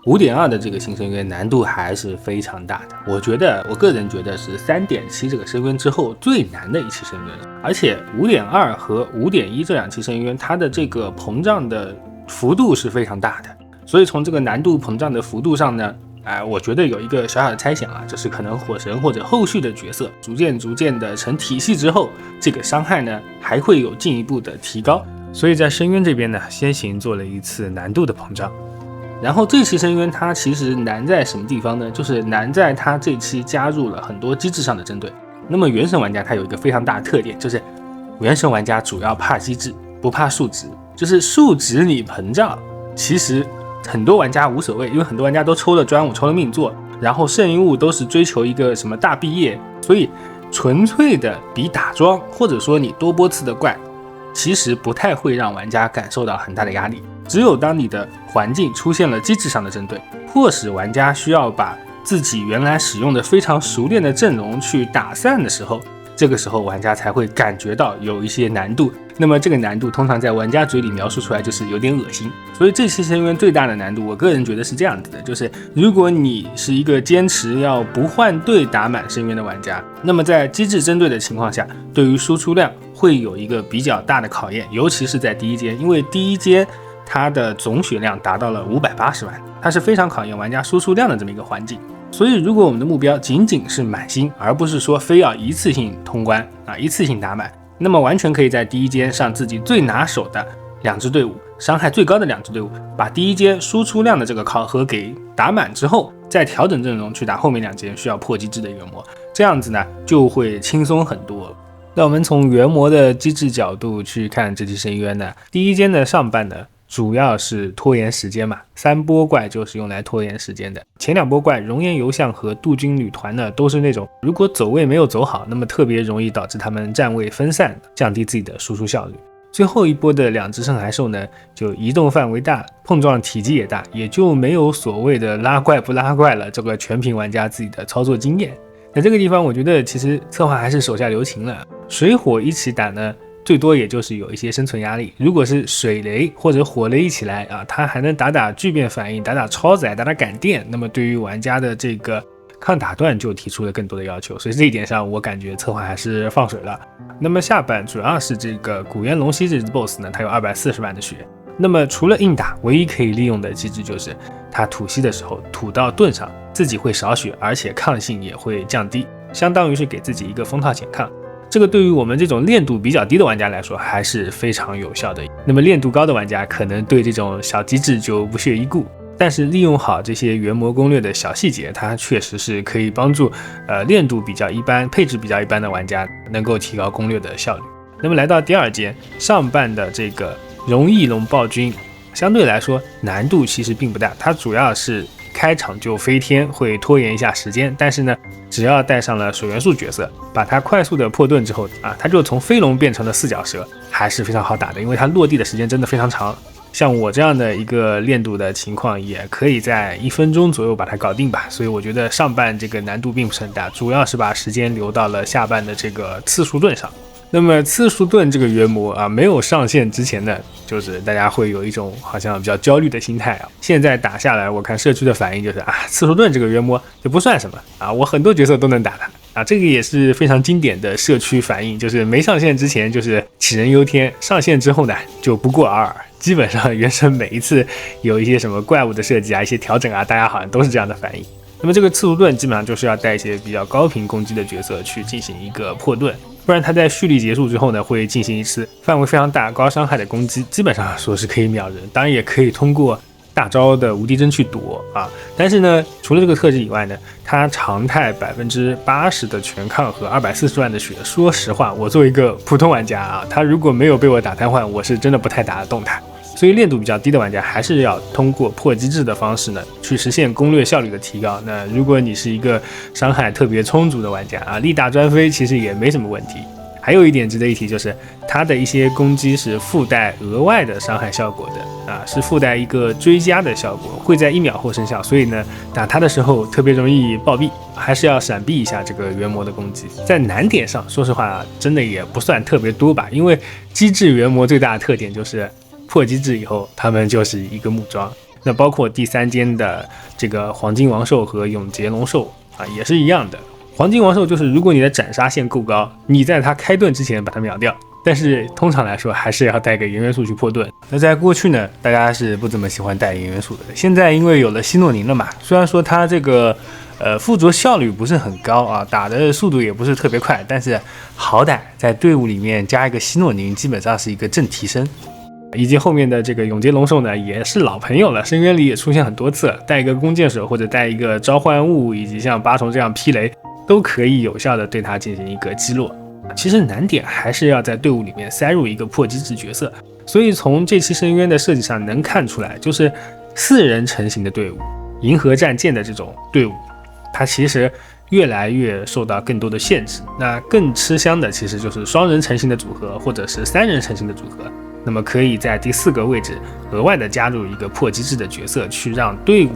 5.2 的这个新深渊难度还是非常大的，我个人觉得是3.7这个深渊之后最难的一期深渊，而且5.2和5.1这两期深渊它的这个膨胀的幅度是非常大的，所以从这个难度膨胀的幅度上呢，我觉得有一个小小的猜想啊，就是可能火神或者后续的角色逐渐的成体系之后，这个伤害呢还会有进一步的提高，所以在深渊这边呢，先行做了一次难度的膨胀。然后这期深渊它其实难在什么地方呢？就是难在它这期加入了很多机制上的针对。那么原神玩家它有一个非常大的特点，就是原神玩家主要怕机制，不怕数值，就是数值你膨胀，其实很多玩家无所谓，因为很多玩家都抽了专武，抽了命座，然后圣遗物都是追求一个什么大毕业，所以纯粹的比打桩，或者说你多波次的怪，其实不太会让玩家感受到很大的压力。只有当你的环境出现了机制上的针对，迫使玩家需要把自己原来使用的非常熟练的阵容去打散的时候，这个时候玩家才会感觉到有一些难度。那么这个难度通常在玩家嘴里描述出来就是有点恶心。所以这期深渊最大的难度，我个人觉得是这样子的，就是如果你是一个坚持要不换队打满深渊的玩家，那么在机制针对的情况下，对于输出量会有一个比较大的考验，尤其是在第一阶，因为第一阶它的总血量达到了580万，它是非常考验玩家输出量的这么一个环境。所以如果我们的目标仅仅是满星，而不是说非要一次性通关一次性打满，那么完全可以在第一阶上自己最拿手的2支队伍，伤害最高的2支队伍，把第一阶输出量的这个考核给打满之后，再调整阵容去打后面2阶需要破机制的原魔，这样子呢就会轻松很多。那我们从原魔的机制角度去看这期深渊呢，第一阶的上半呢主要是拖延时间嘛，3波怪就是用来拖延时间的。前2波怪熔岩游象和杜军旅团呢，都是那种如果走位没有走好，那么特别容易导致他们站位分散，降低自己的输出效率。最后一波的2只圣骸兽呢，就移动范围大，碰撞体积也大，也就没有所谓的拉怪不拉怪了，这个全凭玩家自己的操作经验。那这个地方我觉得其实策划还是手下留情了，水火一起打呢，最多也就是有一些生存压力。如果是水雷或者火雷一起来它还能打巨变反应，打超载，打感电，那么对于玩家的这个抗打断就提出了更多的要求，所以这一点上我感觉策划还是放水了。那么下半主要是这个古岩龙息这只 BOSS 呢，它有240万的血，那么除了硬打，唯一可以利用的机制就是它吐息的时候吐到盾上，自己会少血，而且抗性也会降低，相当于是给自己一个封套减抗。这个对于我们这种练度比较低的玩家来说还是非常有效的。那么练度高的玩家可能对这种小机制就不屑一顾，但是利用好这些原魔攻略的小细节，它确实是可以帮助练度比较一般、配置比较一般的玩家能够提高攻略的效率。那么来到第2阶上半的这个荣翼龙暴君，相对来说难度其实并不大，它主要是开场就飞天，会拖延一下时间，但是呢只要带上了水元素角色，把它快速的破盾之后它就从飞龙变成了4脚蛇，还是非常好打的，因为它落地的时间真的非常长。像我这样的一个练度的情况，也可以在1分钟左右把它搞定吧。所以我觉得上半这个难度并不是很大，主要是把时间留到了下半的这个次数盾上。那么次数盾这个原魔没有上线之前呢，就是大家会有一种好像比较焦虑的心态现在打下来，我看社区的反应就是次数盾这个原魔就不算什么我很多角色都能打它这个也是非常经典的社区反应，就是没上线之前就是杞人忧天，上线之后呢就不过尔尔。基本上原神每一次有一些什么怪物的设计一些调整大家好像都是这样的反应。那么这个次数盾基本上就是要带一些比较高频攻击的角色去进行一个破盾，不然它在蓄力结束之后呢，会进行一次范围非常大、高伤害的攻击，基本上说是可以秒人。当然也可以通过大招的无敌帧去躲但是呢，除了这个特质以外呢，它常态80%的全抗和240万的血，说实话，我作为一个普通玩家它如果没有被我打瘫痪，我是真的不太打得动它。所以练度比较低的玩家还是要通过破机制的方式呢，去实现攻略效率的提高。那如果你是一个伤害特别充足的玩家力大专飞其实也没什么问题。还有一点值得一提，就是它的一些攻击是附带额外的伤害效果的是附带一个追加的效果，会在1秒后生效，所以呢打它的时候特别容易暴毙，还是要闪避一下这个原魔的攻击。在难点上说实话真的也不算特别多吧，因为机制原魔最大的特点就是破机制以后他们就是一个木桩，那包括第3间的这个黄金王兽和永劫龙兽啊，也是一样的。黄金王兽就是如果你的斩杀线够高，你在它开盾之前把它秒掉，但是通常来说还是要带个元元素去破盾。那在过去呢，大家是不怎么喜欢带元元素的。现在因为有了希诺宁了嘛，虽然说它这个附着效率不是很高啊，打的速度也不是特别快，但是好歹在队伍里面加一个希诺宁，基本上是一个正提升。以及后面的这个永劫龙兽呢，也是老朋友了，深渊里也出现很多次，带一个弓箭手或者带一个召唤物，以及像8重这样劈雷，都可以有效的对它进行一个击落。其实难点还是要在队伍里面塞入一个破机制角色，所以从这期深渊的设计上能看出来，就是4人成型的队伍，银河战舰的这种队伍，它其实越来越受到更多的限制。那更吃香的其实就是双人成型的组合，或者是3人成型的组合。那么可以在第4个位置额外的加入一个破机制的角色，去让队伍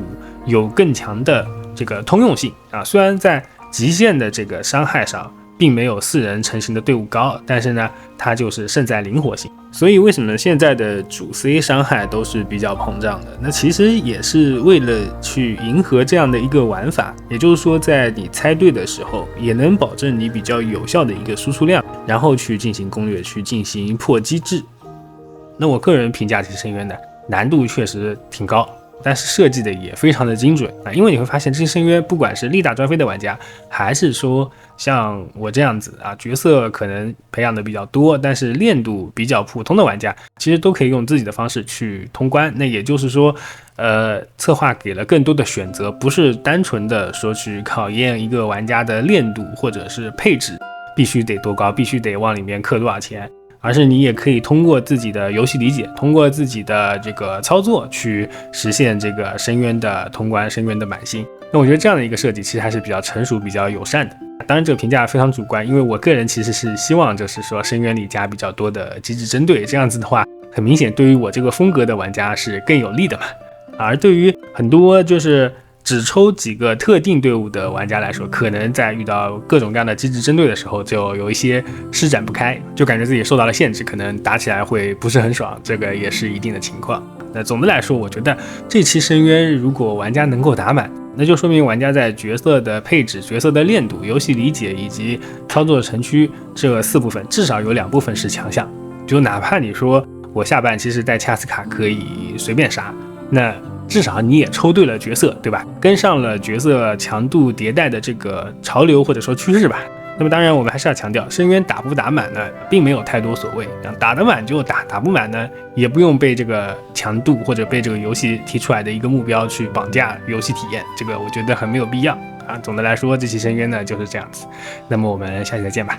有更强的这个通用性啊。虽然在极限的这个伤害上并没有4人成型的队伍高，但是呢，它就是胜在灵活性。所以为什么现在的主 C 伤害都是比较膨胀的？那其实也是为了去迎合这样的一个玩法，也就是说，在你猜对的时候，也能保证你比较有效的一个输出量，然后去进行攻略，去进行破机制。那我个人评价这些深渊的难度确实挺高，但是设计的也非常的精准啊！因为你会发现这些深渊，不管是力大专飞的玩家，还是说像我这样子啊，角色可能培养的比较多，但是练度比较普通的玩家，其实都可以用自己的方式去通关。那也就是说，策划给了更多的选择，不是单纯的说去考验一个玩家的练度或者是配置必须得多高，必须得往里面氪多少钱。而是你也可以通过自己的游戏理解，通过自己的这个操作去实现这个深渊的通关，深渊的满星。那我觉得这样的一个设计其实还是比较成熟，比较友善的。当然这个评价非常主观，因为我个人其实是希望就是说深渊里加比较多的机制针对，这样子的话很明显对于我这个风格的玩家是更有利的嘛。而对于很多就是只抽几个特定队伍的玩家来说，可能在遇到各种各样的机制针对的时候，就有一些施展不开，就感觉自己受到了限制，可能打起来会不是很爽，这个也是一定的情况。那总的来说，我觉得这期深渊如果玩家能够打满，那就说明玩家在角色的配置、角色的练度、游戏理解以及操作城区这4部分，至少有2部分是强项。就哪怕你说我下半期是带恰斯卡可以随便杀，那至少你也抽对了角色，对吧？跟上了角色强度迭代的这个潮流或者说趋势吧。那么当然我们还是要强调，深渊打不打满呢，并没有太多所谓，打得满就打，打不满呢，也不用被这个强度或者被这个游戏提出来的一个目标去绑架游戏体验，这个我觉得很没有必要啊。总的来说，这期深渊呢就是这样子。那么我们下期再见吧。